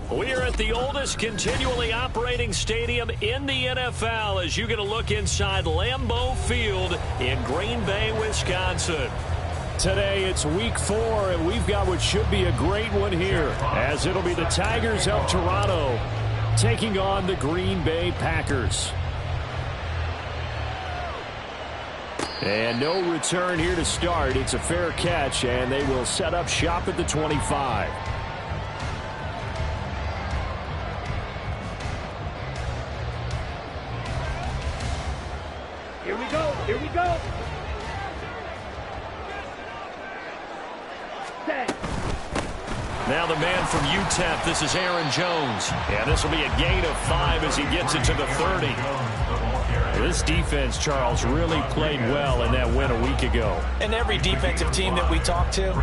We are at the oldest continually operating stadium in the NFL as you get a look inside Lambeau Field in Green Bay, Wisconsin. Today it's week 4, and we've got what should be a great one here, as it'll be the Tigers of Toronto taking on the Green Bay Packers. And no return here to start. It's a fair catch, and they will set up shop at the 25. Here we go. Here we go. Now the man from UTEP, this is Aaron Jones. And this will be a gain of 5 as he gets it to the 30. This defense, Charles, really played well in that win a week ago. And every defensive team that we talk to,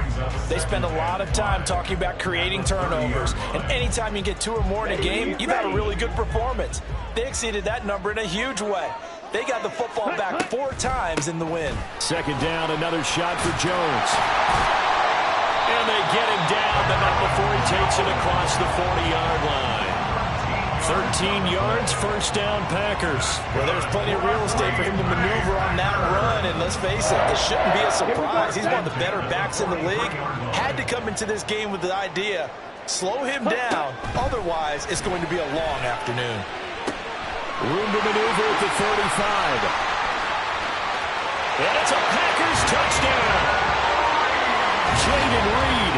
they spend a lot of time talking about creating turnovers. And anytime you get 2 or more in a game, you've had a really good performance. They exceeded that number in a huge way. They got the football back 4 times in the win. Second down, another shot for Jones. And they get him down, but not before he takes it across the 40-yard line. 13 yards, first down, Packers. Well, there's plenty of real estate for him to maneuver on that run, and let's face it, this shouldn't be a surprise. He's one of the better backs in the league. Had to come into this game with the idea, slow him down, otherwise it's going to be a long afternoon. Room to maneuver at the 35. And it's a Packers touchdown. Jayden Reed,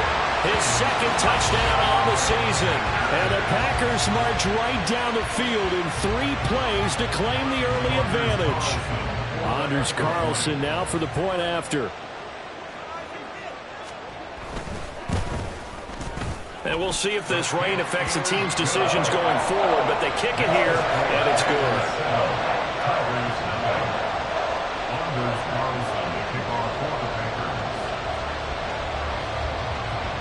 his second touchdown on the season. And the Packers march right down the field in 3 plays to claim the early advantage. Anders Carlson now for the point after. And we'll see if this rain affects the team's decisions going forward, but they kick it here, and it's good.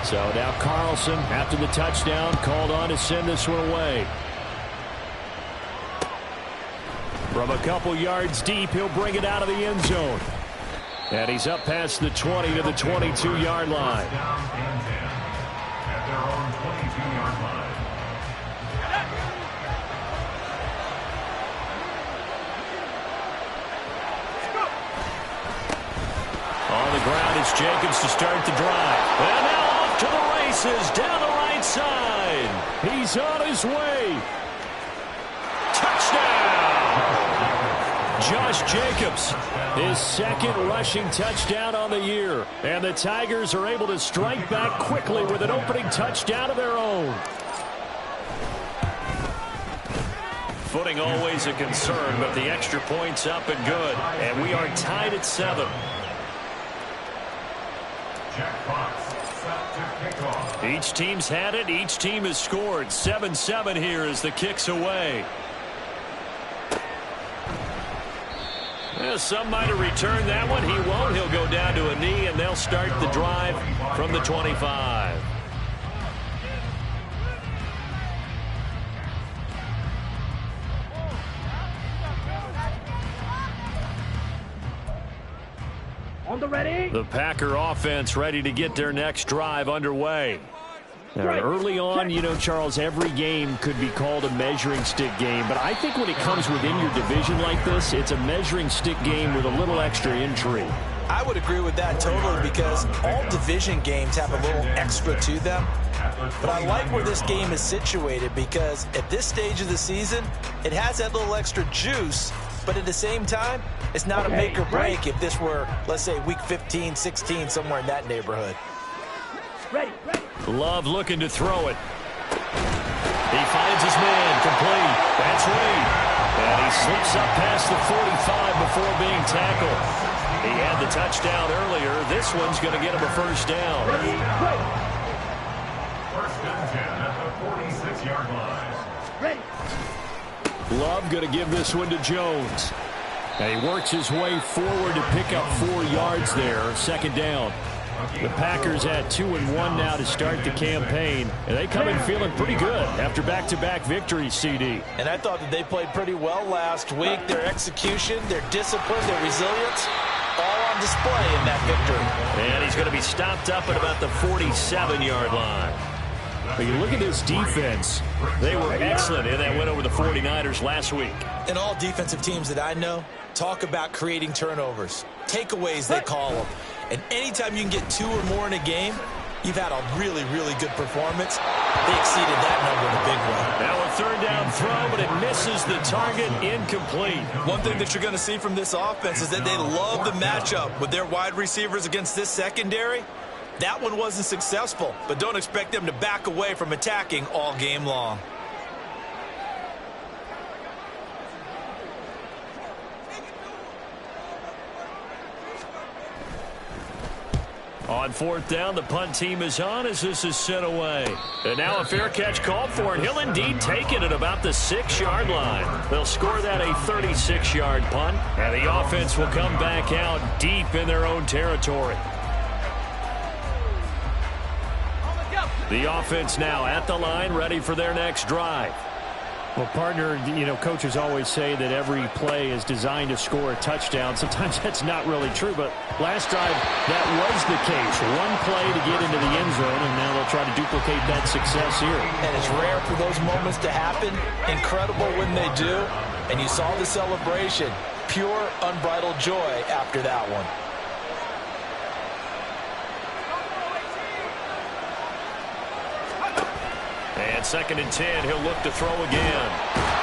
So now Carlson, after the touchdown, called on to send this one away. From a couple yards deep, he'll bring it out of the end zone. And he's up past the 20 to the 22-yard line. On the ground, it's Jacobs to start the drive. And now off to the races down the right side. He's on his way. Touchdown! Josh Jacobs, his second rushing touchdown on the year. And the Tigers are able to strike back quickly with an opening touchdown of their own. Footing always a concern, but the extra point's up and good. And we are tied at 7. Each team's had it. Each team has scored. 7-7 here as the kick's away. Some might have returned that one. He won't. He'll go down to a knee, and they'll start the drive from the 25. On the ready. The Packer offense ready to get their next drive underway. Now, early on, you know, Charles, every game could be called a measuring stick game. But I think when it comes within your division like this, it's a measuring stick game with a little extra intrigue. I would agree with that totally because all division games have a little extra to them. But I like where this game is situated because at this stage of the season, it has that little extra juice. But at the same time, it's not a make or break if this were, let's say, week 15, 16, somewhere in that neighborhood. Ready. Love looking to throw it. He finds his man complete. That's Reed. And he slips up past the 45 before being tackled. He had the touchdown earlier. This one's going to get him a first down. First and 10 at the 46-yard line. Ready. Love going to give this one to Jones. And he works his way forward to pick up 4 yards there. Second down. The Packers at 2-1 now to start the campaign. And they come in feeling pretty good after back-to-back victories, CD. And I thought that they played pretty well last week. Their execution, their discipline, their resilience, all on display in that victory. And he's going to be stopped up at about the 47-yard line. But you look at this defense, they were excellent in that win over the 49ers last week. And all defensive teams that I know talk about creating turnovers. Takeaways, they call them. And anytime you can get 2 or more in a game, you've had a really, really good performance. They exceeded that number in a big way. Now a third down throw, but it misses the target, incomplete. One thing that you're going to see from this offense is that they love the matchup with their wide receivers against this secondary. That one wasn't successful, but don't expect them to back away from attacking all game long. On fourth down, the punt team is on as this is sent away. And now a fair catch called for, and he'll indeed take it at about the 6-yard line. They'll score that a 36-yard punt, and the offense will come back out deep in their own territory. The offense now at the line, ready for their next drive. Well, partner, coaches always say that every play is designed to score a touchdown. Sometimes that's not really true, but last drive, that was the case. One play to get into the end zone, and now they'll try to duplicate that success here. And it's rare for those moments to happen. Incredible when they do. And you saw the celebration. Pure, unbridled joy after that one. And second and 10, he'll look to throw again.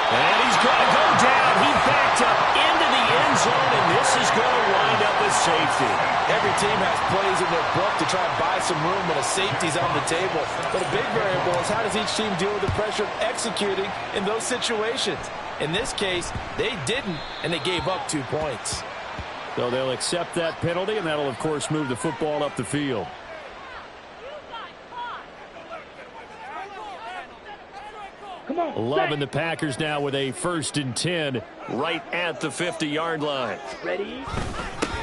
And he's going to go down. He backed up into the end zone, and this is going to wind up with safety. Every team has plays in their book to try and buy some room when a safety's on the table. But a big variable is how does each team deal with the pressure of executing in those situations. In this case, they didn't, and they gave up 2 points. So they'll accept that penalty, and that'll, of course, move the football up the field. Come on. Loving the Packers now with a 1st and 10 right at the 50-yard line. Ready.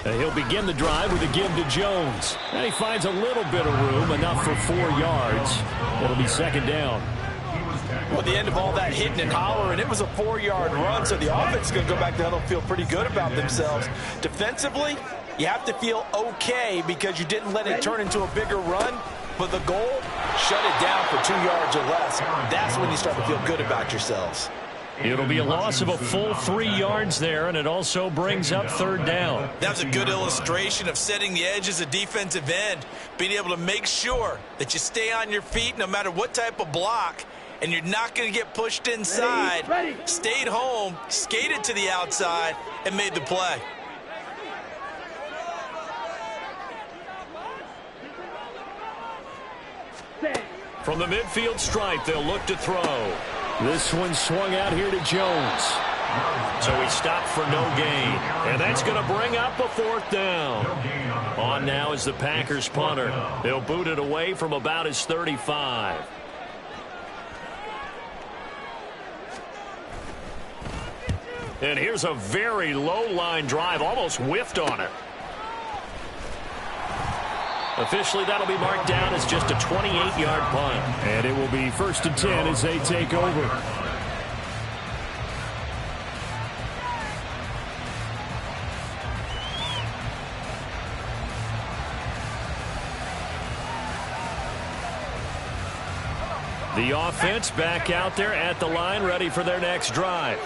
And he'll begin the drive with a give to Jones. And he finds a little bit of room, enough for 4 yards. It'll be second down. Well, the end of all that hitting and hollering, it was a 4-yard run, so the offense is going to go back there and feel pretty good about themselves. Defensively, you have to feel okay because you didn't let it turn into a bigger run. But the goal, shut it down for 2 yards or less. That's when you start to feel good about yourselves. It'll be a loss of a full 3 yards there, and it also brings up third down. That's a good illustration of setting the edge as a defensive end, being able to make sure that you stay on your feet no matter what type of block, and you're not going to get pushed inside. Ready. Stayed home, skated to the outside, and made the play. From the midfield stripe, they'll look to throw. This one swung out here to Jones. So he stopped for no gain. And that's going to bring up a 4th down. On now is the Packers punter. They'll boot it away from about his 35. And here's a very low-line drive, almost whiffed on it. Officially, that'll be marked down as just a 28-yard punt. And it will be 1st and 10 as they take over. The offense back out there at the line, ready for their next drive.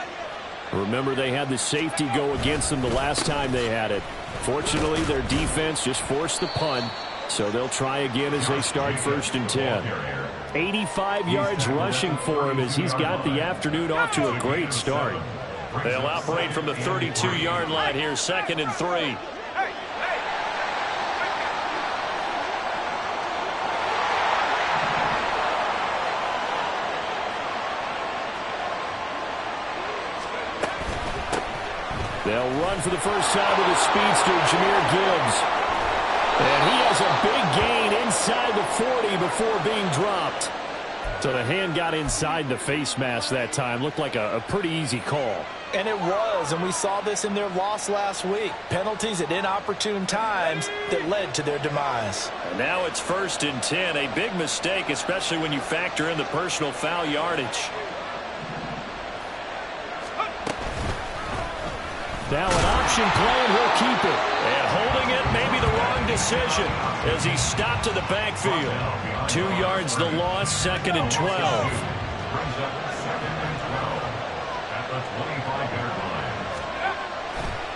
Remember, they had the safety go against them the last time they had it. Fortunately, their defense just forced the punt. So they'll try again as they start 1st and 10. 85 yards rushing for him as he's got the afternoon off to a great start. They'll operate from the 32-yard line here, 2nd and 3. They'll run for the first time with the speedster, Jahmyr Gibbs. And he has a big gain inside the 40 before being dropped. So the hand got inside the face mask that time. Looked like a pretty easy call. And it was, and we saw this in their loss last week. Penalties at inopportune times that led to their demise. And now it's 1st and 10. A big mistake, especially when you factor in the personal foul yardage. Now an option play, and he'll keep it. And holding it may be the wrong decision as he stopped to the backfield. 2 yards the loss, 2nd and 12.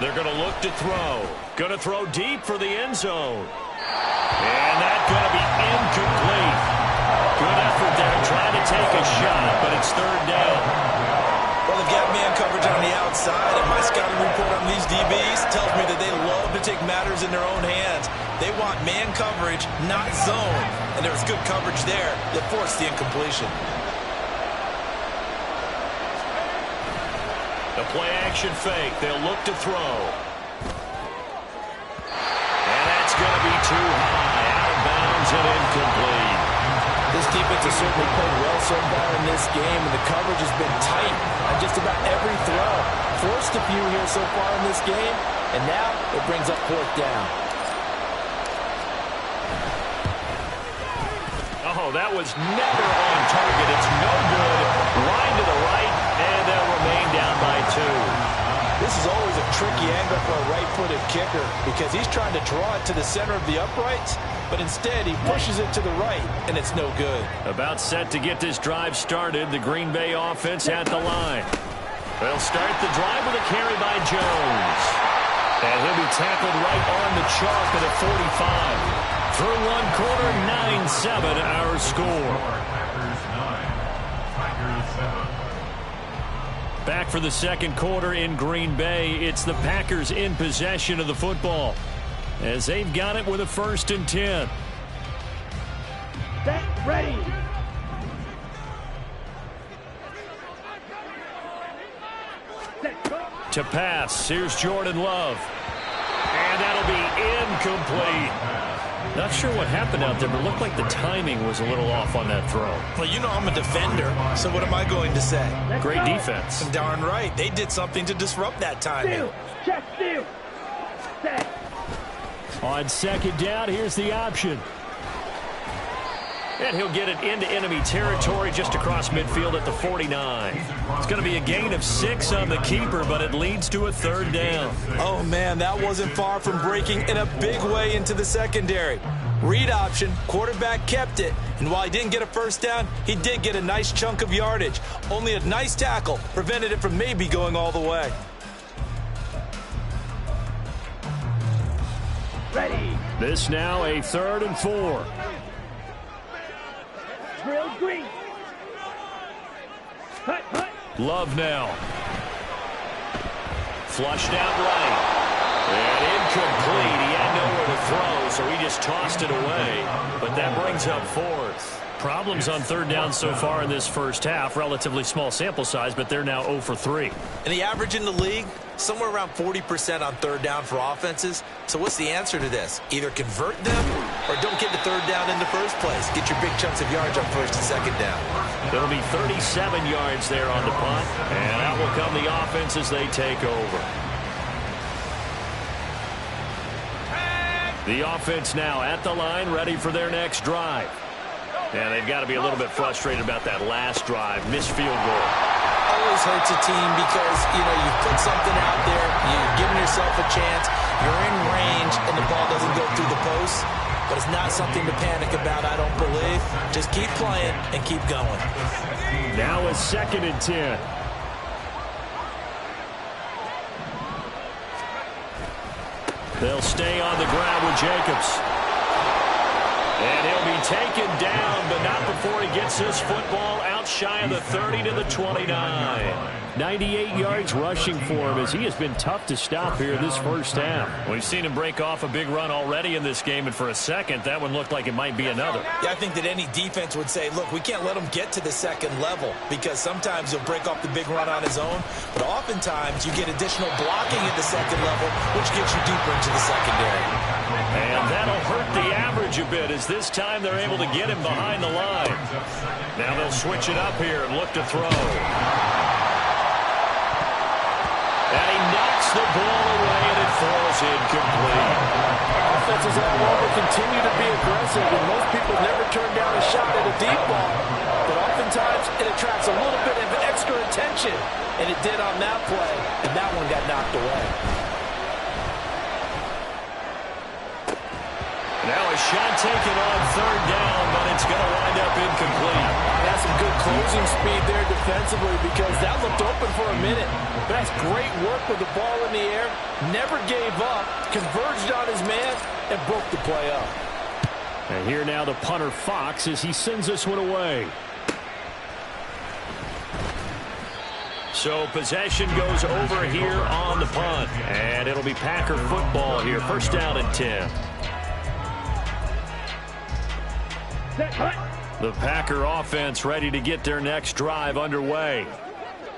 They're going to look to throw. Going to throw deep for the end zone. And that's going to be incomplete. Good effort there trying to take a shot, but it's 3rd down. Well, they've got man coverage on the outside, and my scouting report on these DBs tells me that they love to take matters in their own hands. They want man coverage, not zone, and there was good coverage there that forced the incompletion. The play-action fake. They'll look to throw. And that's going to be too high. Out of bounds and incomplete. This defense has certainly played well so far in this game, and the coverage has been tight on just about every throw. Forced a few here so far in this game, and now it brings up 4th down. Oh, that was never on target. It's no good. Line to the right, and they'll remain down by 2. This is always a tricky angle for a right-footed kicker because he's trying to draw it to the center of the uprights, but instead he pushes it to the right, and it's no good. About set to get this drive started, the Green Bay offense at the line. They'll start the drive with a carry by Jones. And he'll be tackled right on the chalk at a 45. Through 1 quarter, 9-7 our score. Back for the 2nd quarter in Green Bay. It's the Packers in possession of the football as they've got it with a 1st and 10. Set, ready. Set, go. To pass, here's Jordan Love. And that'll be incomplete. Not sure what happened out there, but it looked like the timing was a little off on that throw. Well, you know I'm a defender, so what am I going to say? Great defense. Darn right. They did something to disrupt that timing. Steal. Check, steal. Set. On 2nd down, here's the option. And he'll get it into enemy territory just across midfield at the 49. It's going to be a gain of 6 on the keeper, but it leads to a 3rd down. Oh, man, that wasn't far from breaking in a big way into the secondary. Read option, quarterback kept it, and while he didn't get a 1st down, he did get a nice chunk of yardage. Only a nice tackle prevented it from maybe going all the way. Ready. This now a 3rd and 4. Drill green. Hut, hut. Love now. Flushed out right. And incomplete. He had nowhere to throw, so he just tossed it away. But that brings up 4th. Problems on 3rd down so far in this 1st half. Relatively small sample size, but they're now 0 for 3. And the average in the league, somewhere around 40% on 3rd down for offenses. So what's the answer to this? Either convert them or don't get the 3rd down in the first place. Get your big chunks of yards on 1st and 2nd down. It'll be 37 yards there on the punt. And out will come the offense as they take over. The offense now at the line, ready for their next drive. And they've got to be a little bit frustrated about that last drive. Missed field goal. Always hurts a team because, you know, you put something out there, you're giving yourself a chance, you're in range, and the ball doesn't go through the post. But it's not something to panic about, I don't believe. Just keep playing and keep going. Now a 2nd and 10. They'll stay on the ground with Jacobs. And he'll be taken down, but not before he gets his football out shy of the 30 to the 29. 98 yards rushing for him as he has been tough to stop here this 1st half. We've seen him break off a big run already in this game, and for a second, that one looked like it might be another. Yeah, I think that any defense would say, look, we can't let him get to the 2nd level because sometimes he'll break off the big run on his own, but oftentimes you get additional blocking at the 2nd level, which gets you deeper into the secondary. And that'll hurt the average a bit as this time they're able to get him behind the line. Now they'll switch it up here and look to throw. And he knocks the ball away, and it falls incomplete. Offenses all over continue to be aggressive, and most people never turn down a shot at a deep ball. But oftentimes, it attracts a little bit of extra attention, and it did on that play, and that one got knocked away. Now a shot taken on third down, but it's going to wind up incomplete. That's some good closing speed there defensively because that looked open for a minute. But that's great work with the ball in the air. Never gave up, converged on his man, and broke the play up. And here now the punter Fox as he sends this one away. So possession goes over here on the punt. And it'll be Packer football here. First down and 10. The Packer offense ready to get their next drive underway.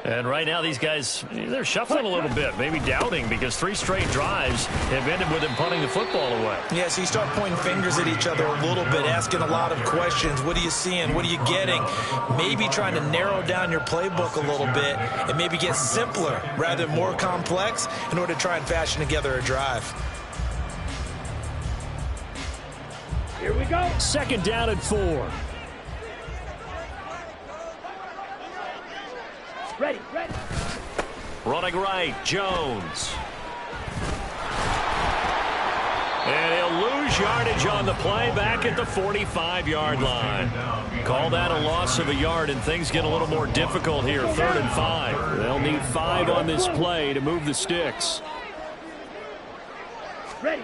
And right now these guys, they're shuffling a little bit, maybe doubting because 3 straight drives have ended with them punting the football away. Yeah, so you start pointing fingers at each other a little bit, asking a lot of questions. What are you seeing? What are you getting? Maybe trying to narrow down your playbook a little bit and maybe get simpler rather than more complex in order to try and fashion together a drive. Here we go. Second down and 4. Ready, ready. Running right, Jones. And he'll lose yardage on the play back at the 45-yard line. Call that a loss of a yard, and things get a little more difficult here. 3rd and 5. They'll need 5 on this play to move the sticks. Ready.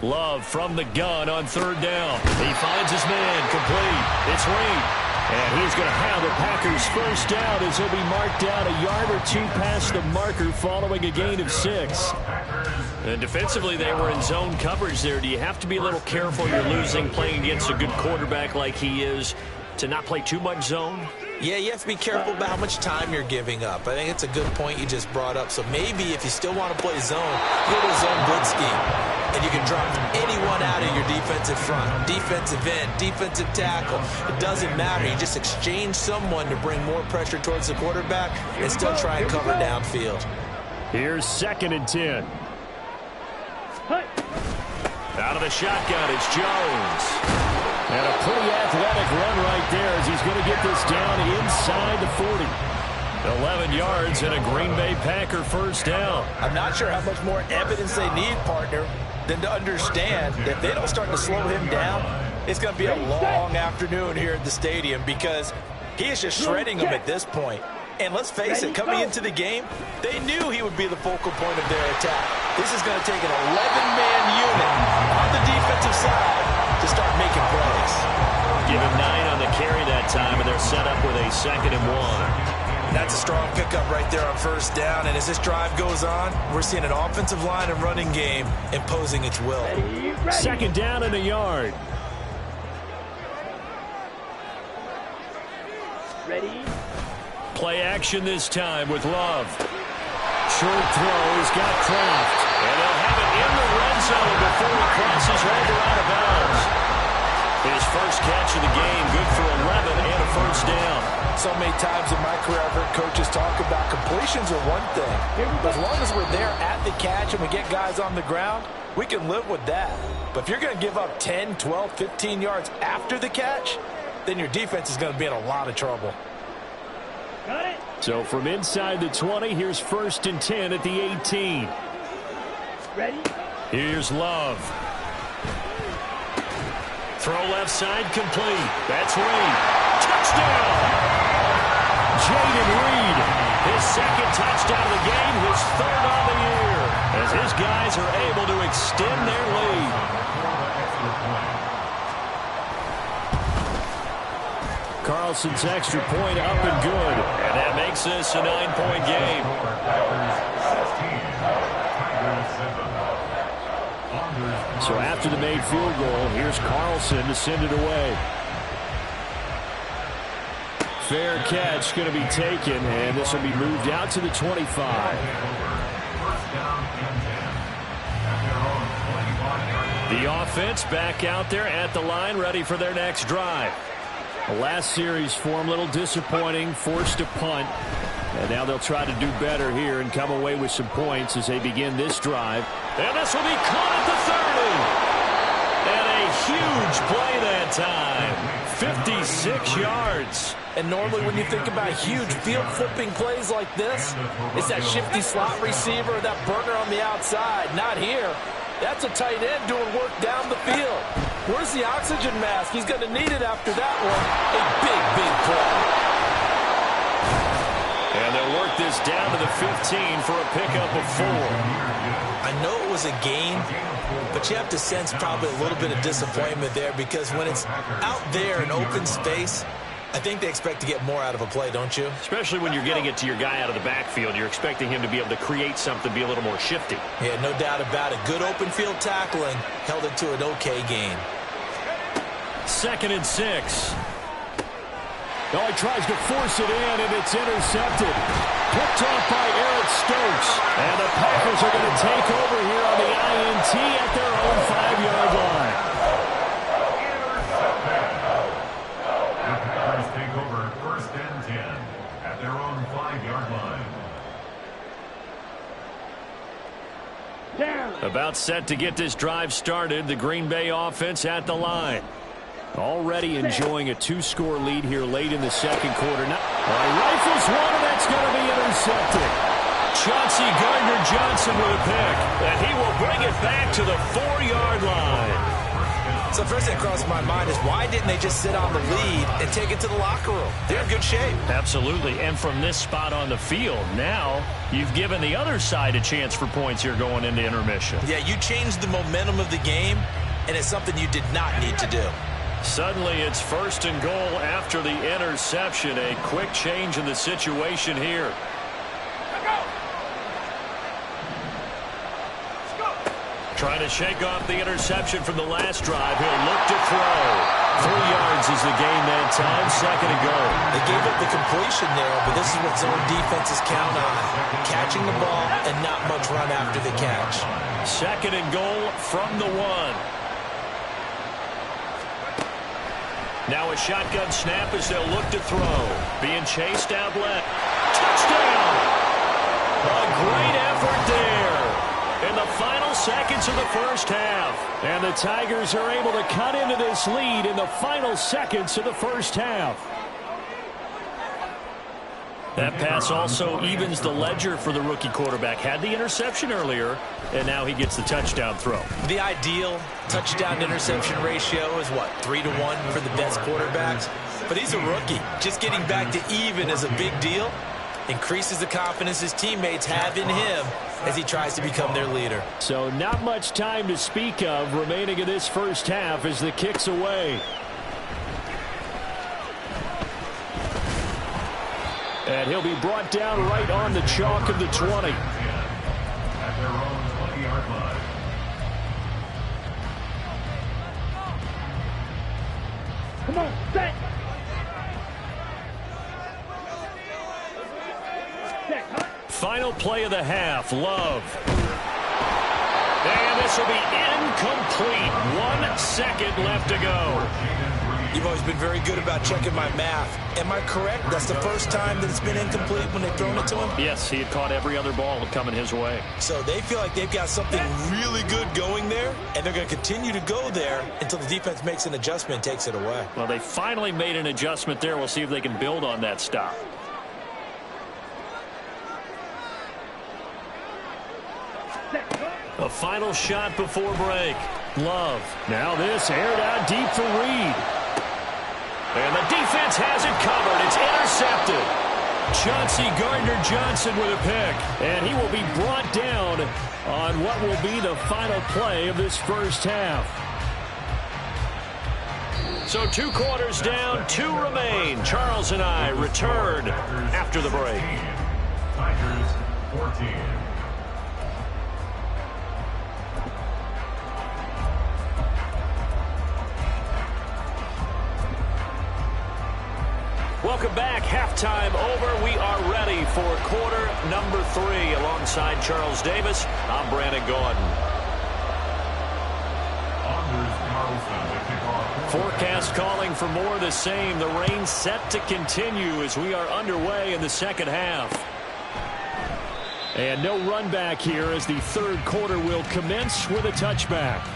Love from the gun on 3rd down. He finds his man, complete. It's Reed. And he's going to have the Packers first down as he'll be marked down a yard or 2 past the marker following a gain of 6. And defensively, they were in zone coverage there. Do you have to be a little careful you're losing playing against a good quarterback like he is to not play too much zone? Yeah, you have to be careful about how much time you're giving up. I think it's a good point you just brought up. So maybe if you still want to play zone, go to a zone blitz scheme. And you can drop anyone out of your defensive front. Defensive end, defensive tackle. It doesn't matter. You just exchange someone to bring more pressure towards the quarterback and still try and cover downfield. Here's 2nd and 10. Out of the shotgun, it's Jones. And a pretty athletic run right there as he's going to get this down inside the 40. 11 yards and a Green Bay Packer first down. I'm not sure how much more evidence they need, partner, than to understand that if they don't start to slow him down, it's going to be a long afternoon here at the stadium because he is just shredding them at this point. And let's face it, coming into the game, they knew he would be the focal point of their attack. This is going to take an 11-man unit on the defensive side to start making plays. Give him 9 on the carry that time, and they're set up with a 2nd and 1. That's a strong pickup right there on first down. And as this drive goes on, we're seeing an offensive line and running game imposing its will. Ready, ready. 2nd down and a yard. Ready. Play action this time with Love. Short throw, he's got Kraft. And they'll have it in the red zone before he crosses over out of bounds. His first catch of the game, good for 11 and a first down. So many times in my career, I've heard coaches talk about completions are one thing. But as long as we're there at the catch and we get guys on the ground, we can live with that. But if you're going to give up 10, 12, 15 yards after the catch, then your defense is going to be in a lot of trouble. Got it. So from inside the 20, here's 1st and 10 at the 18. Ready. Here's Love. Throw left side complete. That's Reed. Touchdown! Jayden Reed, his 2nd touchdown of the game, his 3rd on the year, as his guys are able to extend their lead. Carlson's extra point up and good, and that makes this a 9-point game. So after the made field goal, here's Carlson to send it away. Fair catch going to be taken, and this will be moved out to the 25. The offense back out there at the line, ready for their next drive. The last series for them, a little disappointing, forced a punt. And now they'll try to do better here and come away with some points as they begin this drive. And this will be caught at the 30. And a huge play that time. 56 yards. And normally when you think about huge field flipping plays like this, it's that shifty slot receiver, that burner on the outside. Not here. That's a tight end doing work down the field. Where's the oxygen mask? He's going to need it after that one. A big, big play. And they'll work this down to the 15 for a pickup of 4. I know it was a gain, but you have to sense probably a little bit of disappointment there because when it's out there in open space, I think they expect to get more out of a play, don't you? Especially when you're getting it to your guy out of the backfield. You're expecting him to be able to create something, be a little more shifty. Yeah, no doubt about it. Good open field tackling held it to an okay gain. 2nd and 6. Oh, he tries to force it in, and it's intercepted. Picked off by Eric Stokes. And the Packers are going to take over here on the INT at their own 5-yard line. The Packers take over 1st and 10 at their own 5-yard line. Down. About set to get this drive started. The Green Bay offense at the line. Already enjoying a 2-score lead here late in the 2nd quarter. Now, rifles one, and that's going to be intercepted. Chauncey Gardner-Johnson with a pick, and he will bring it back to the 4-yard line. So first thing that crossed my mind is why didn't they just sit on the lead and take it to the locker room? They're in good shape. Absolutely, and from this spot on the field, now you've given the other side a chance for points here going into intermission. Yeah, you changed the momentum of the game, and it's something you did not need to do. Suddenly it's 1st and goal after the interception. A quick change in the situation here. Trying to shake off the interception from the last drive. He'll look to throw. 3 yards is the gain that time. 2nd and goal. They gave up the completion there, but this is what zone defenses count on. Catching the ball and not much run after the catch. 2nd and goal from the 1. Now a shotgun snap as they'll look to throw. Being chased out left. Touchdown! A great effort there in the final seconds of the 1st half. And the Tigers are able to cut into this lead in the final seconds of the 1st half. That pass also evens the ledger for the rookie quarterback. Had the interception earlier, and now he gets the touchdown throw. The ideal touchdown-interception ratio is, what, 3-to-1 for the best quarterbacks? But he's a rookie. Just getting back to even is a big deal. Increases the confidence his teammates have in him as he tries to become their leader. So not much time to speak of remaining in this 1st half as the kick's away. And he'll be brought down right on the chalk of the 20. At their own 20-yard line. Come on, set. Set, huh? Final play of the half, Love. And this will be incomplete. 1 second left to go. You've always been very good about checking my math. Am I correct? That's the first time that it's been incomplete when they've thrown it to him? Yes, he had caught every other ball coming his way. So they feel like they've got something really good going there, and they're going to continue to go there until the defense makes an adjustment and takes it away. Well, they finally made an adjustment there. We'll see if they can build on that stop. A final shot before break. Love. Now this aired out deep for Reed. And the defense has it covered. It's intercepted. Chauncey Gardner-Johnson with a pick. And he will be brought down on what will be the final play of this 1st half. So 2 quarters down, 2 remain. Charles and I return after the break. Tigers 14. Welcome back. Halftime over. We are ready for quarter number 3. Alongside Charles Davis, I'm Brandon Gaudin. Forecast calling for more of the same. The rain set to continue as we are underway in the second half. And no run back here as the third quarter will commence with a touchback.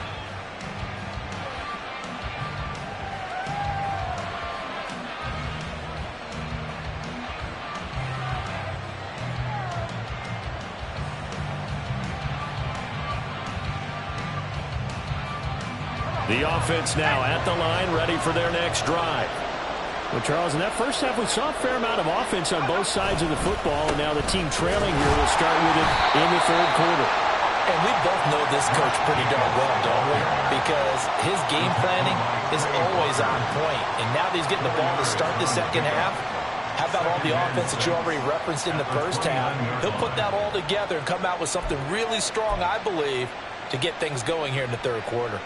The offense now at the line, ready for their next drive. Well, Charles, in that first half, we saw a fair amount of offense on both sides of the football, and now the team trailing here will start with it in the third quarter. And we both know this coach pretty darn well, don't we? Because his game planning is always on point. And now that he's getting the ball to start the second half, how about all the offense that you already referenced in the first half? He'll put that all together and come out with something really strong, I believe, to get things going here in the third quarter.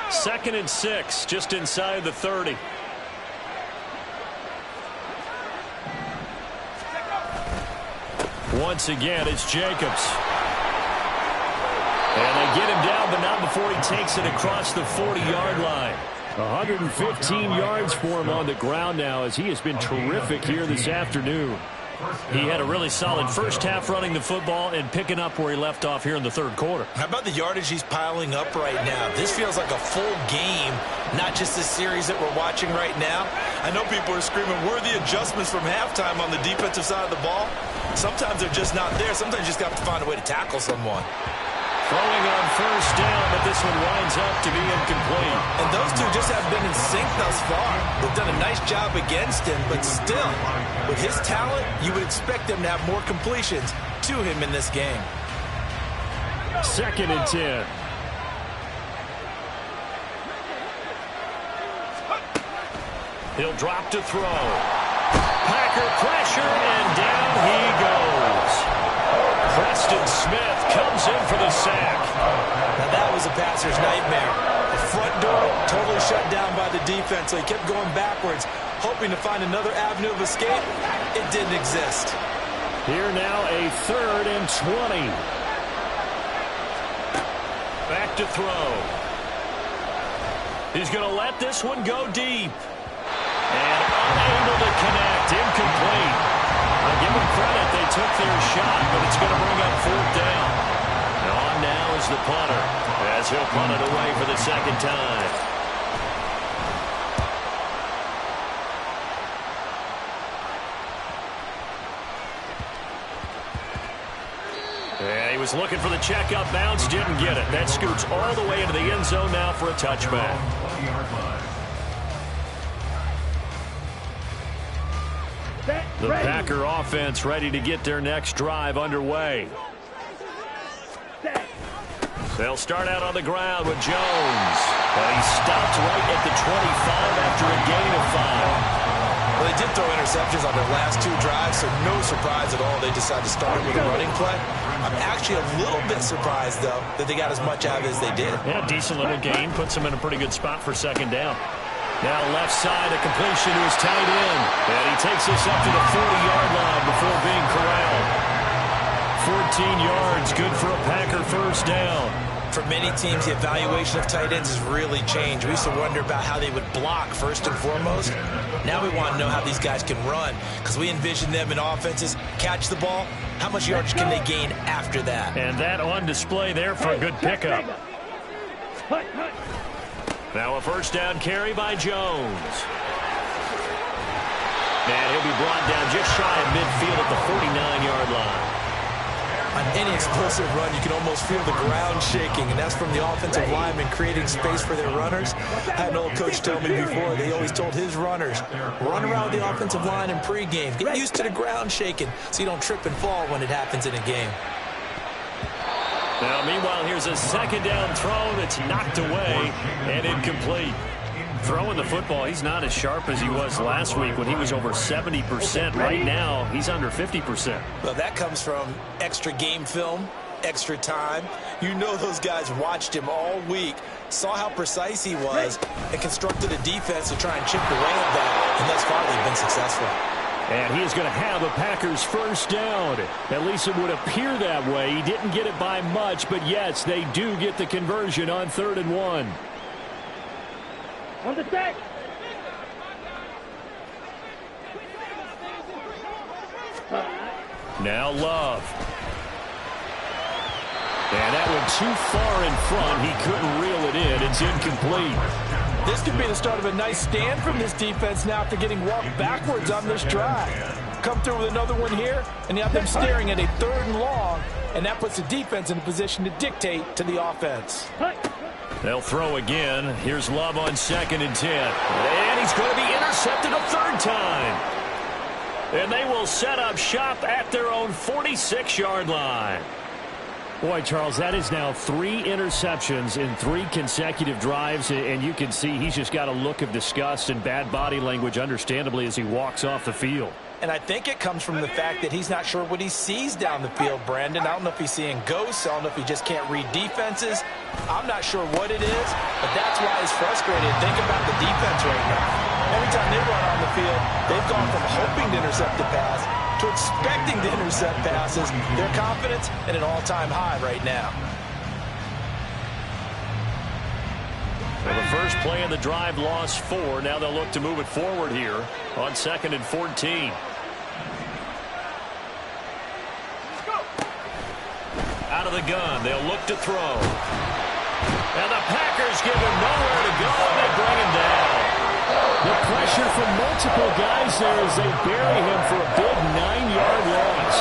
2nd and 6, just inside the 30. Once again, it's Jacobs. And they get him down, but not before he takes it across the 40-yard line. 115 yards for him on the ground now, as he has been terrific here this afternoon. He had a really solid first half running the football and picking up where he left off here in the third quarter. How about the yardage he's piling up right now? This feels like a full game, not just the series that we're watching right now. I know people are screaming, where are the adjustments from halftime on the defensive side of the ball? Sometimes they're just not there. Sometimes you just have to find a way to tackle someone. Throwing on first down, but this one winds up to be incomplete. And those two just have been in sync thus far. They've done a nice job against him, but still, with his talent, you would expect them to have more completions to him in this game. 2nd and 10. He'll drop to throw. Packer pressure, and down he goes. Preston Smith comes in for the sack. Now that was a passer's nightmare. The front door totally shut down by the defense, so he kept going backwards, hoping to find another avenue of escape. It didn't exist. Here now a 3rd and 20. Back to throw. He's going to let this one go deep. And unable to connect. Incomplete. I'll give them credit. They took their shot, but it's going to bring up 4th down. And on now is the punter, as he'll punt it away for the second time. And he was looking for the checkup bounce, didn't get it. That scoots all the way into the end zone now for a touchback. The Packer offense ready to get their next drive underway. They'll start out on the ground with Jones. But he stopped right at the 25 after a gain of 5. Well, they did throw interceptions on their last 2 drives, so no surprise at all they decided to start with a running play. I'm actually a little bit surprised, though, that they got as much out of it as they did. Yeah, decent little gain. Puts them in a pretty good spot for 2nd down. Now left side, a completion to his tight end. And he takes this up to the 40-yard line before being corralled. 14 yards, good for a Packer first down. For many teams, the evaluation of tight ends has really changed. We used to wonder about how they would block first and foremost. Now we want to know how these guys can run, because we envision them in offenses catch the ball. How much yardage can they gain after that? And that on display there for a good pickup. Now a first down carry by Jones. And he'll be brought down just shy of midfield at the 49-yard line. On any explosive run, you can almost feel the ground shaking, and that's from the offensive linemen creating space for their runners. I had an old coach tell me before, they always told his runners, run around with the offensive line in pregame. Get used to the ground shaking so you don't trip and fall when it happens in a game. Now, meanwhile, here's a 2nd down throw that's knocked away and incomplete. Throwing the football, he's not as sharp as he was last week when he was over 70%. Right now, he's under 50%. Well, that comes from extra game film, extra time. You know those guys watched him all week, saw how precise he was, and constructed a defense to try and chip away at that, and thus far they've been successful. And he is going to have a Packers first down. At least it would appear that way. He didn't get it by much, but yes, they do get the conversion on 3rd and 1. On the sack. Now Love. And that went too far in front. He couldn't reel it in. It's incomplete. This could be the start of a nice stand from this defense now after getting walked backwards on this drive. Come through with another one here, and you have them staring at a 3rd and long, and that puts the defense in a position to dictate to the offense. They'll throw again. Here's Love on 2nd and 10. And he's going to be intercepted a 3rd time. And they will set up shop at their own 46-yard line. Boy, Charles, that is now 3 interceptions in 3 consecutive drives, and you can see he's just got a look of disgust and bad body language, understandably, as he walks off the field. And I think it comes from the fact that he's not sure what he sees down the field, Brandon. I don't know if he's seeing ghosts. I don't know if he just can't read defenses. I'm not sure what it is, but that's why he's frustrated. Think about the defense right now. Every time they run on the field, they've gone from hoping to intercept the pass to expecting to intercept passes. Their confidence at an all-time high right now. Well, the first play of the drive lost 4. Now they'll look to move it forward here on 2nd and 14. Out of the gun, they'll look to throw. And the Packers give him nowhere to go, and they bring him down. The pressure from multiple guys there as they bury him for a big 9-yard loss.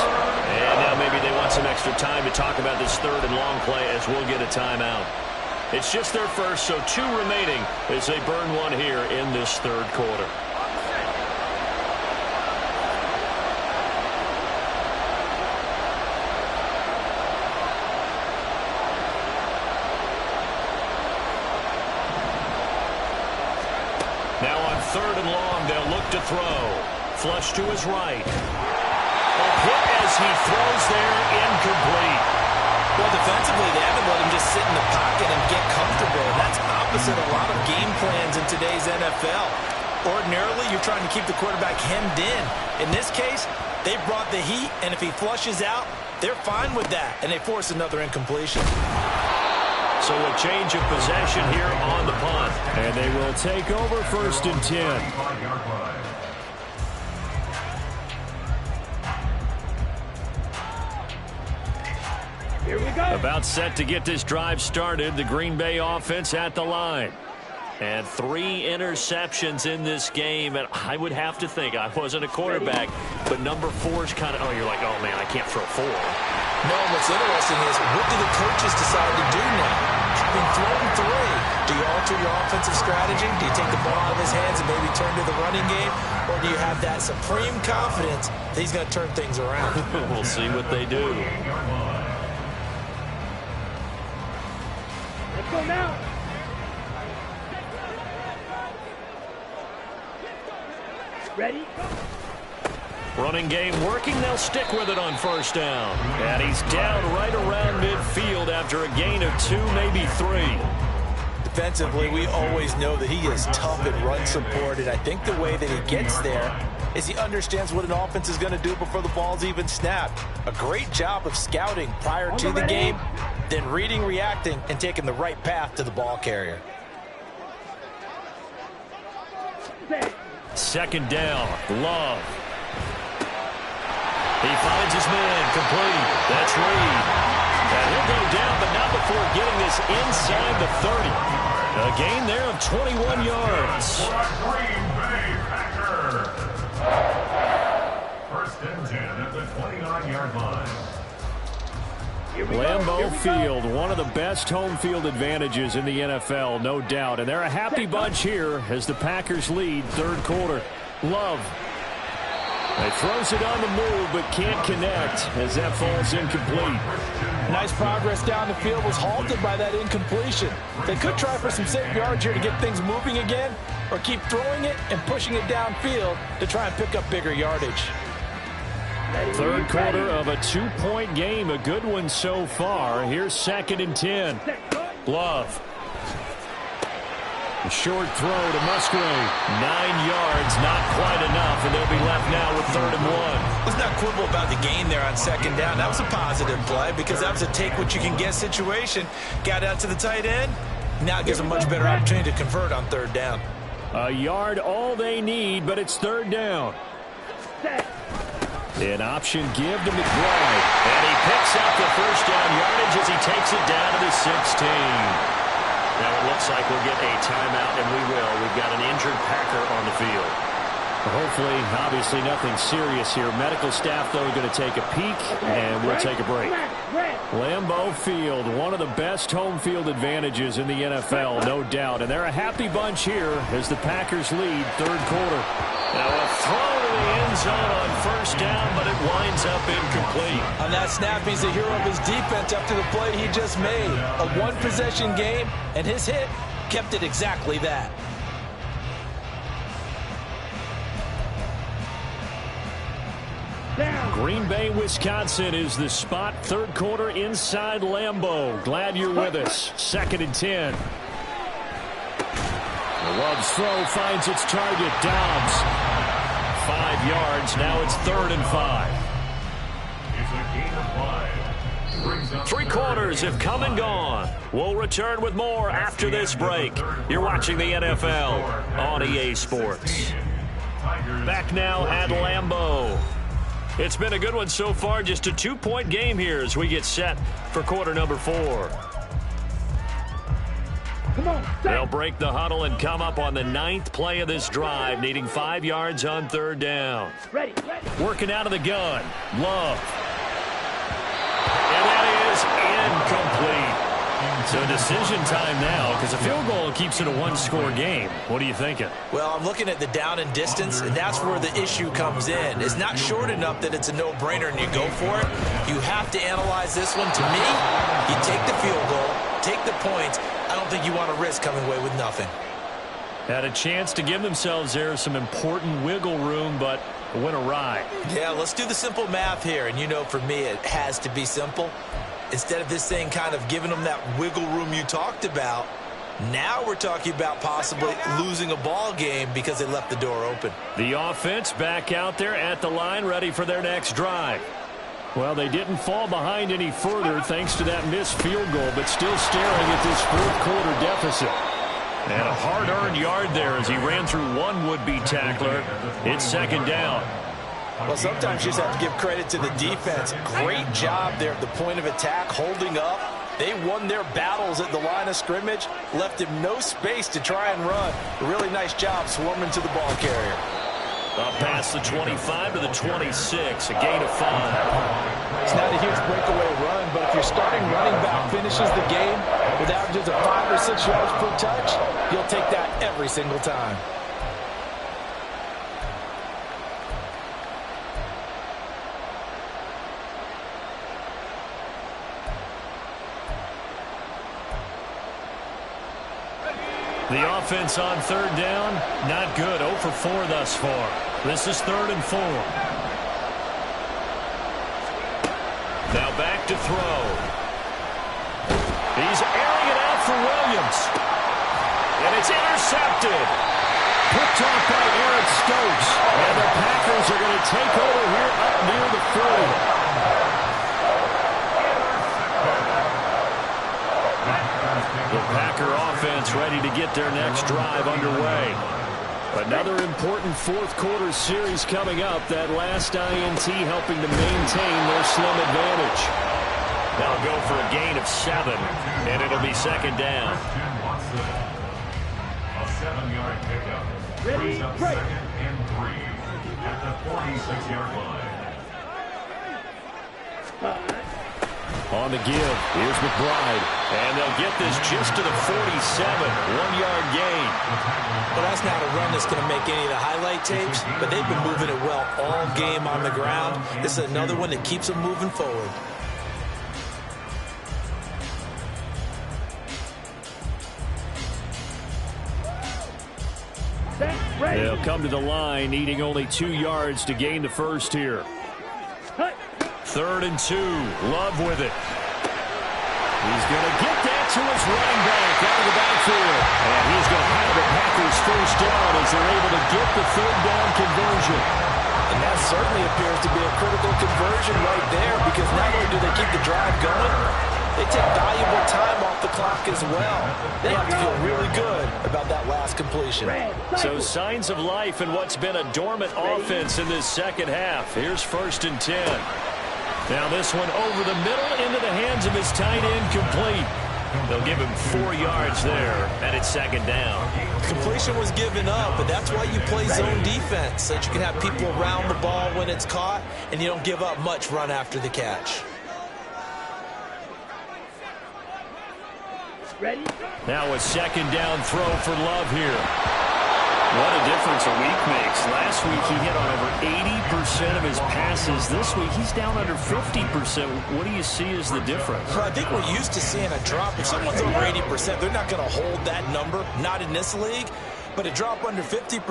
And now maybe they want some extra time to talk about this 3rd and long play as we'll get a timeout. It's just their first, so 2 remaining as they burn one here in this 3rd quarter. Now on 3rd and long, they'll look to throw. Flush to his right. A hit as he throws there, incomplete. Well, defensively, they haven't let him just sit in the pocket and get comfortable. That's opposite a lot of game plans in today's NFL. Ordinarily, you're trying to keep the quarterback hemmed in. In this case, they brought the heat, and if he flushes out, they're fine with that, and they force another incompletion. So a change of possession here on the punt. And they will take over 1st and 10. Here we go. About set to get this drive started. The Green Bay offense at the line. And 3 interceptions in this game. And I would have to think, I wasn't a quarterback, but number 4 is kind of, oh, you're like, oh, man, I can't throw 4. No, what's interesting is, what do the coaches decide to do now? Having thrown 3, do you alter your offensive strategy? Do you take the ball out of his hands and maybe turn to the running game? Or do you have that supreme confidence that he's going to turn things around? We'll see what they do. Let's go now. Ready? Running game working. They'll stick with it on 1st down. And he's down right around midfield after a gain of 2, maybe 3. Defensively, we always know that he is tough in run support, and I think the way that he gets there is he understands what an offense is going to do before the ball's even snapped. A great job of scouting prior to the game, then reading, reacting, and taking the right path to the ball carrier. 2nd down, Love. He finds his man, complete. That's Reed. And he'll go down, but not before getting this inside the 30. A gain there of 21 yards. Green Bay Packers. 1st and 10 at the 29-yard line. Lambeau Field, one of the best home field advantages in the NFL, no doubt. And they're a happy bunch here as the Packers lead 3rd quarter. Love. He throws it on the move, but can't connect as that falls incomplete. Nice progress down the field, was halted by that incompletion. They could try for some safe yards here to get things moving again, or keep throwing it and pushing it downfield to try and pick up bigger yardage. 3rd quarter of a 2-point game, a good one so far. Here's 2nd and 10. Love. A short throw to Musgrave. 9 yards, not quite enough, and they'll be left now with 3rd and 1. Let's not quibble about the gain there on 2nd down. That was a positive play because that was a take-what-you-can-get situation. Got out to the tight end. Now it gives a much better opportunity to convert on 3rd down. A yard all they need, but it's 3rd down. An option give to McBride. And he picks up the 1st down yardage as he takes it down to the 16. Now it looks like we'll get a timeout, and we will. We've got an injured Packer on the field. Hopefully, obviously nothing serious here. Medical staff, though, going to take a peek, and we'll take a break. Lambeau Field, one of the best home field advantages in the NFL, no doubt. And they're a happy bunch here as the Packers lead 3rd quarter. Now a throw to the end zone on 1st down, but it winds up incomplete. On that snap, he's the hero of his defense after the play he just made. A one-possession game, and his hit kept it exactly that. Green Bay, Wisconsin is the spot. 3rd quarter inside Lambeau. Glad you're with us. 2nd and 10. Love's throw finds its target. Dobbs. 5 yards. Now it's 3rd and 5. It's a gain of 5. 3 quarters have come and gone. We'll return with more after this break. You're watching the NFL on EA Sports. Back now at Lambeau. It's been a good one so far. Just a 2-point game here as we get set for quarter number 4. Come on, they'll break the huddle and come up on the 9th play of this drive, needing 5 yards on 3rd down. Ready. Working out of the gun. Love. And that is incomplete. So decision time now because a field goal keeps it a 1-score game. What are you thinking? Well, I'm looking at the down and distance, and that's where the issue comes in. It's not short enough that it's a no-brainer and you go for it. You have to analyze this one. To me, you take the field goal, take the points. I don't think you want to risk coming away with nothing. Had a chance to give themselves there some important wiggle room, but went awry. Yeah, let's do the simple math here. And you know, for me, it has to be simple. Instead of this thing kind of giving them that wiggle room you talked about, now we're talking about possibly losing a ball game because they left the door open. The offense back out there at the line, ready for their next drive. Well, they didn't fall behind any further thanks to that missed field goal, but still staring at this 4th quarter deficit. And a hard-earned yard there as he ran through one would-be tackler. It's 2nd down. Well, sometimes you just have to give credit to the defense. Great job there at the point of attack, holding up. They won their battles at the line of scrimmage, left him no space to try and run. A really nice job swarming to the ball carrier. Up past the 25 to the 26, a gain of 5. It's not a huge breakaway run, but if your starting running back finishes the game with averages of 5 or 6 yards per touch, you'll take that every single time. The offense on 3rd down, not good. 0 for 4 thus far. This is 3rd and 4. Now back to throw. He's airing it out for Williams. And it's intercepted. Picked off by Eric Stokes. And the Packers are going to take over here up near the 40. The Packer offense ready to get their next drive underway. Another important 4th quarter series coming up. That last INT helping to maintain their slim advantage. They'll go for a gain of 7, and it'll be 2nd down. A 7-yard pickup. Ready, Up break. 2nd and 3 at the 46-yard line. On the give, here's McBride. And they'll get this just to the 47, 1-yard gain. Well, that's not a run that's going to make any of the highlight tapes, but they've been moving it well all game on the ground. This is another one that keeps them moving forward. They'll come to the line, needing only 2 yards to gain the first here. 3rd and 2. Love with it. He's going to get that to his running back out of the backfield. And he's going to have it first down as they're able to get the third down conversion. And that certainly appears to be a critical conversion right there, because not only do they keep the drive going, they take valuable time off the clock as well. They have to feel really good about that last completion. So signs of life in what's been a dormant offense in this second half. Here's 1st and 10. Now this one over the middle into the hands of his tight end, complete. They'll give him 4 yards there, and it's 2nd down. Completion was given up, but that's why you play zone defense, so that you can have people around the ball when it's caught, and you don't give up much run after the catch. Ready? Now a 2nd down throw for Love here. What a difference a week makes. Last week he hit on over 80% of his passes. This week he's down under 50%. What do you see as the difference? Well, I think we're used to seeing a drop. If someone's over 80%, they're not going to hold that number, not in this league. But a drop under 50%,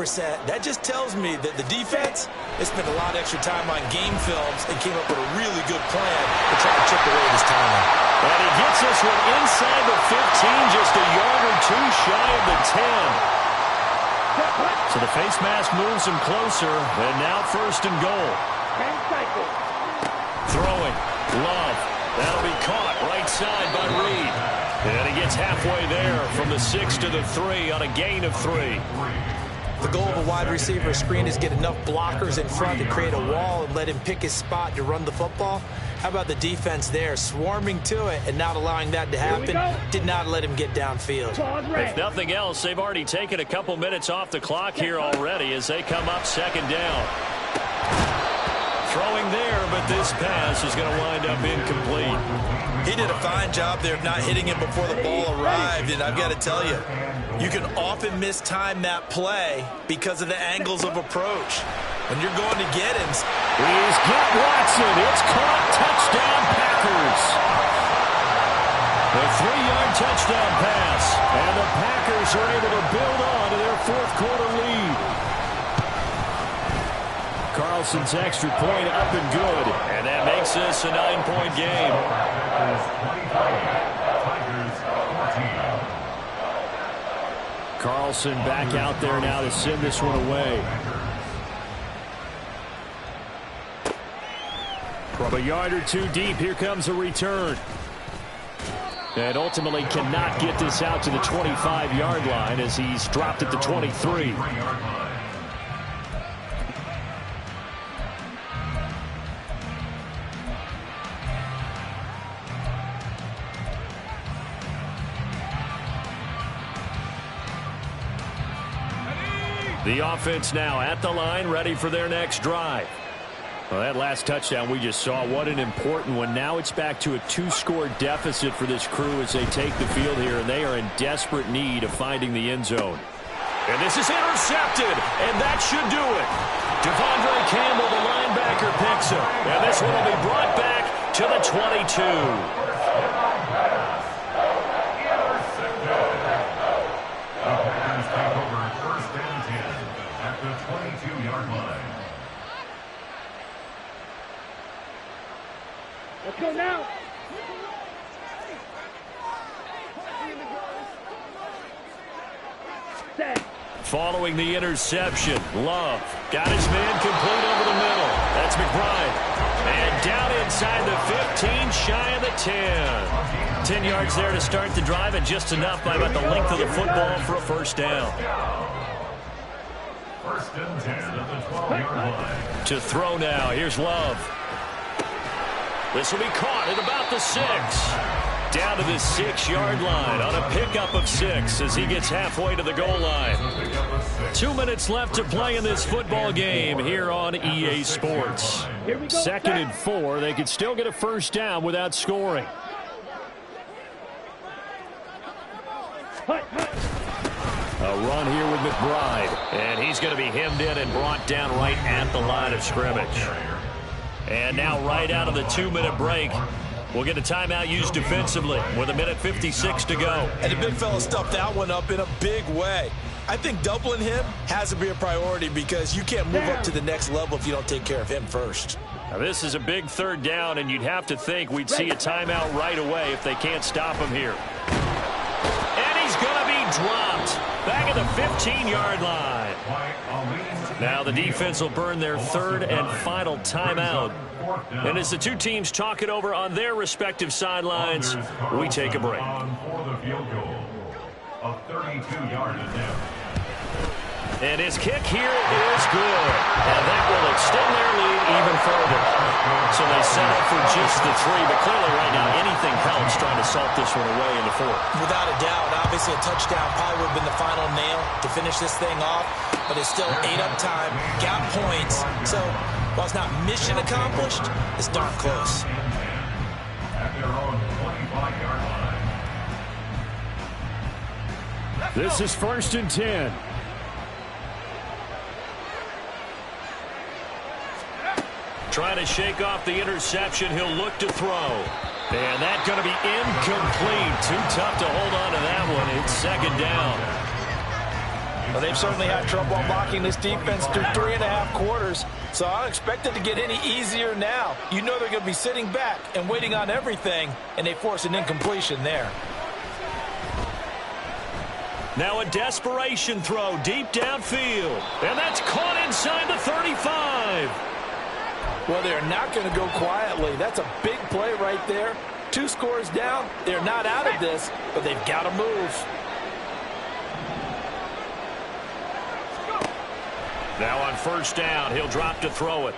that just tells me that the defense has spent a lot of extra time on game films and came up with a really good plan to try to chip away at his timing. And he gets this one inside the 15, just a yard or 2 shy of the 10. So the face mask moves him closer, and now 1st and goal. 10 cycles. Throwing. Love. That'll be caught right side by Reed. And he gets halfway there from the 6 to the 3 on a gain of 3. The goal of a wide receiver screen is get enough blockers in front to create a wall and let him pick his spot to run the football. How about the defense there, swarming to it and not allowing that to happen? Did not let him get downfield. If nothing else, they've already taken a couple minutes off the clock here already as they come up 2nd down. Throwing there, but this pass is going to wind up incomplete. He did a fine job there of not hitting him before the ball arrived, and I've got to tell you, you can often mistime that play because of the angles of approach. When you're going to get him. He's got Watson. It's caught. Touchdown, Packers. The 3-yard touchdown pass, and the Packers are able to build on to their 4th quarter lead. Carlson's extra point up and good, and that makes this a 9-point game. Carlson back out there now to send this one away. From a yard or 2 deep, here comes a return. And ultimately cannot get this out to the 25-yard line as he's dropped at the 23. The offense now at the line, ready for their next drive. Well, that last touchdown we just saw, what an important one. Now it's back to a 2-score deficit for this crew as they take the field here, and they are in desperate need of finding the end zone. And this is intercepted, and that should do it. Devondre Campbell, the linebacker, picks him. And this one will be brought back to the 22. Let's go now. Set. Following the interception, Love got his man complete over the middle. That's McBride. And down inside the 15, shy of the 10. 10 yards there to start the drive, and just enough by about the length of the football for a 1st down. 1st and 10 at the 12-yard line. To throw now, here's Love. This will be caught at about the 6. Down to the 6-yard line on a pickup of 6 as he gets halfway to the goal line. 2 minutes left to play in this football game here on EA Sports. 2nd and 4. They could still get a 1st down without scoring. A run here with McBride. And he's going to be hemmed in and brought down right at the line of scrimmage. And now right out of the 2-minute break, we'll get a timeout used defensively with 1:56 to go. And the big fella stuffed that one up in a big way. I think doubling him has to be a priority because you can't move up to the next level if you don't take care of him first. Now this is a big 3rd down, and you'd have to think we'd see a timeout right away if they can't stop him here. And he's going to be dropped. Back at the 15-yard line. Now the defense will burn their third and final timeout. And as the two teams talk it over on their respective sidelines, we take a break. And his kick here is good. And that will extend their lead even further. So they set up for just the 3, but clearly right now anything helps trying to salt this one away in the 4th. Without a doubt, obviously a touchdown probably would have been the final nail to finish this thing off, but it's still 8 up time, got points. So while it's not mission accomplished, it's darn close. At their own 25-yard line. This is 1st and 10. Trying to shake off the interception. He'll look to throw. And that's going to be incomplete. Too tough to hold on to that one. It's 2nd down. Well, they've certainly had trouble unlocking this defense through 3.5 quarters, so I don't expect it to get any easier now. You know they're going to be sitting back and waiting on everything, and they force an incompletion there. Now a desperation throw deep downfield. And that's caught inside the 35. Well, they're not going to go quietly. That's a big play right there. 2 scores down. They're not out of this, but they've got to move. Now on 1st down, he'll drop to throw it.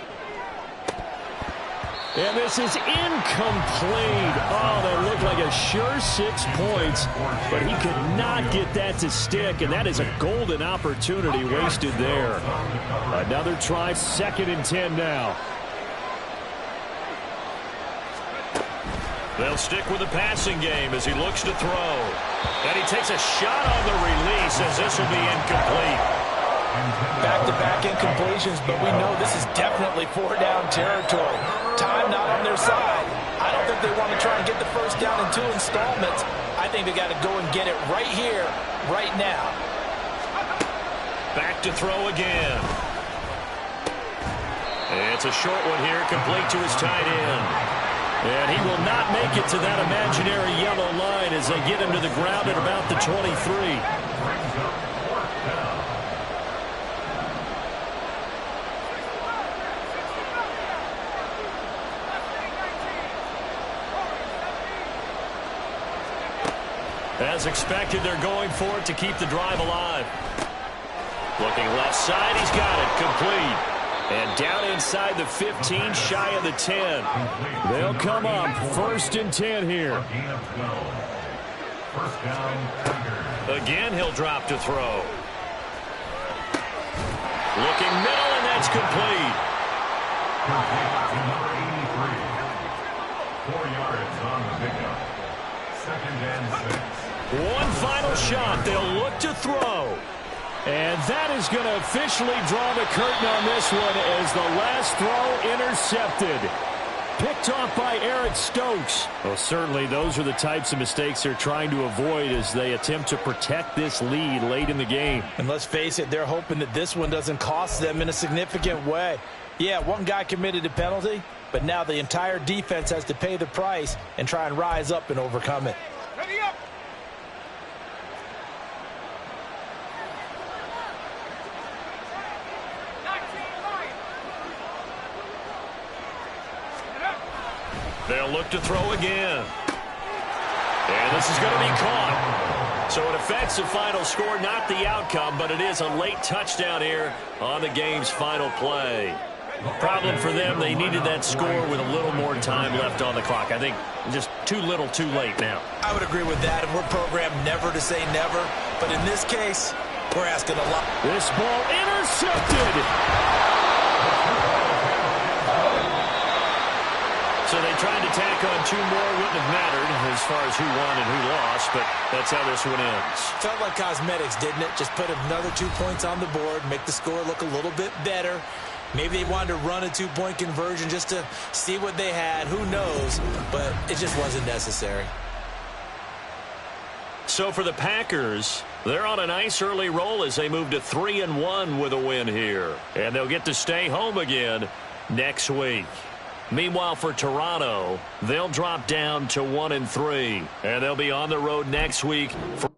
And this is incomplete. Oh, that looked like a sure 6 points, but he could not get that to stick, and that is a golden opportunity wasted there. Another try, 2nd and 10 now. They'll stick with the passing game as he looks to throw. And he takes a shot on the release as this will be incomplete. Back-to-back incompletions, but we know this is definitely 4-down territory. Time not on their side. I don't think they want to try and get the 1st down in 2 installments. I think they got to go and get it right here, right now. Back to throw again. It's a short one here, complete to his tight end. And he will not make it to that imaginary yellow line as they get him to the ground at about the 23. As expected, they're going for it to keep the drive alive. Looking left side, he's got it, complete. And down inside the 15, shy of the 10. They'll come up 1st and 10 here. Again, he'll drop to throw. Looking middle, and that's complete. 4 yards on the pickup. 2nd and 6. One final shot. They'll look to throw. And that is going to officially draw the curtain on this one as the last throw intercepted. Picked off by Eric Stokes. Well, certainly those are the types of mistakes they're trying to avoid as they attempt to protect this lead late in the game. And let's face it, they're hoping that this one doesn't cost them in a significant way. Yeah, one guy committed a penalty, but now the entire defense has to pay the price and try and rise up and overcome it. Ready up. They'll look to throw again. And this is going to be caught. So it affects the final score, not the outcome, but it is a late touchdown here on the game's final play. Problem for them, they needed that score with a little more time left on the clock. I think just too little too late now. I would agree with that, and we're programmed never to say never. But in this case, we're asking a lot. This ball intercepted. So they tried to tack on 2 more. Wouldn't have mattered as far as who won and who lost, but that's how this one ends. Felt like cosmetics, didn't it? Just put another 2 points on the board, make the score look a little bit better. Maybe they wanted to run a 2-point conversion just to see what they had. Who knows? But it just wasn't necessary. So for the Packers, they're on a nice early roll as they move to 3-1 with a win here. And they'll get to stay home again next week. Meanwhile, for Toronto, they'll drop down to 1-3. And they'll be on the road next week for